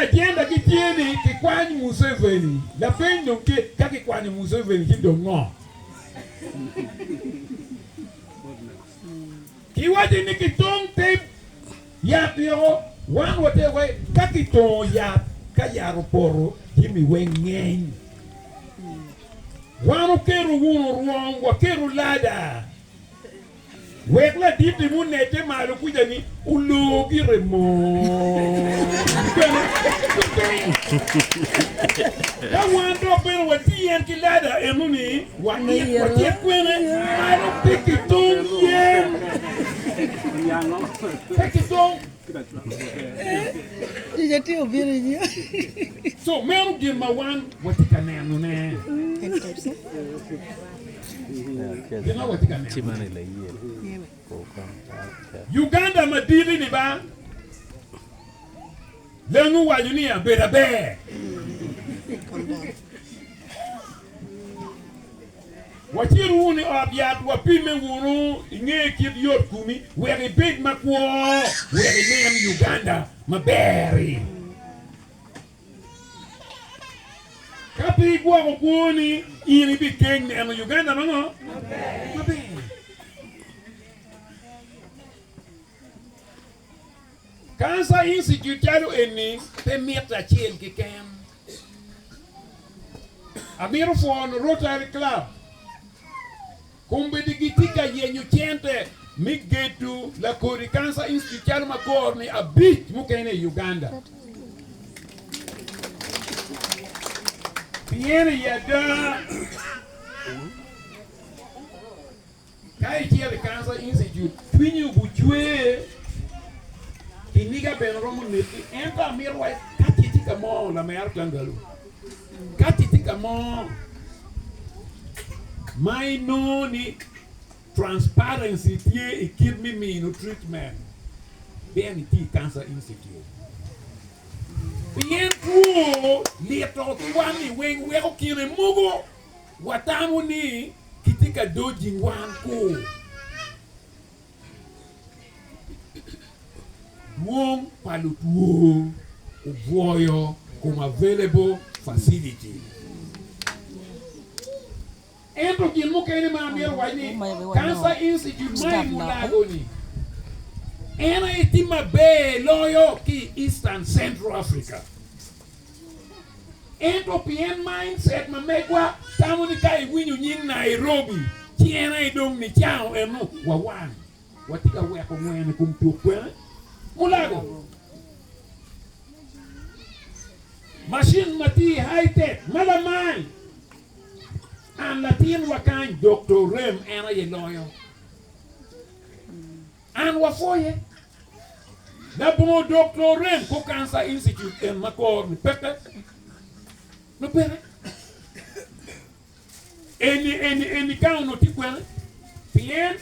agenda que tiene que Uganda.Museveni. La pena que Uganda.Museveni que dongo. Que wadi ni que tom tape ya pio one whatever kakiton ya kayaro poro kimi wengen. Wano keru wuno ruang wa keru lada. Wekla diti munete malu kuja ni ulogi remo. Ya wando pero wati yan kilada enuni wati kwene malu pikitong yen. Pikitong. So meru girma wan wati kanenu ne. You know what you can Uganda madili ni ba lengu wa dunia bera be wachiru ni obiat wapime wuru nge kid yot kumi where big makwo where name Uganda maberi kapi gwa ngoni ini bi keng ne Uganda mango maberi Cancer Institute yalo eni permita chiel kikem. Amiro fon Rotary Club. Kumbe digitika yenyu chente migetu la kori Cancer Institute yalo magorni a bit mukene Uganda. Piene yada. Kai chiel Cancer Institute twinyu bujwe Iniga ben romo neti enta mirwa katitika mo la mayar tangalu katitika mo my no ni transparency tie e give me no treatment BNT Cancer Institute bien ku lieto kwani wen we okire mugo watamu ni kitika doji wanku Wom palutuo uvoyo como available facility. Ento kimu kene mamir wani Cancer Institute mai mulagoni. Ena itima be loyo ki Eastern Central Africa. Ento pien mindset mamegwa tamuni kai winyu nyin Nairobi. Tiena idong ni chao enu wawan. Watika weko mwene kumtukwe. Mulago machine mati high tech malamai and Latin wakan Dr. Rem and a lawyer and wafoye na bomo Dr. Rem ko Cancer Institute en makor ni pepe no pere any count no tikwele bien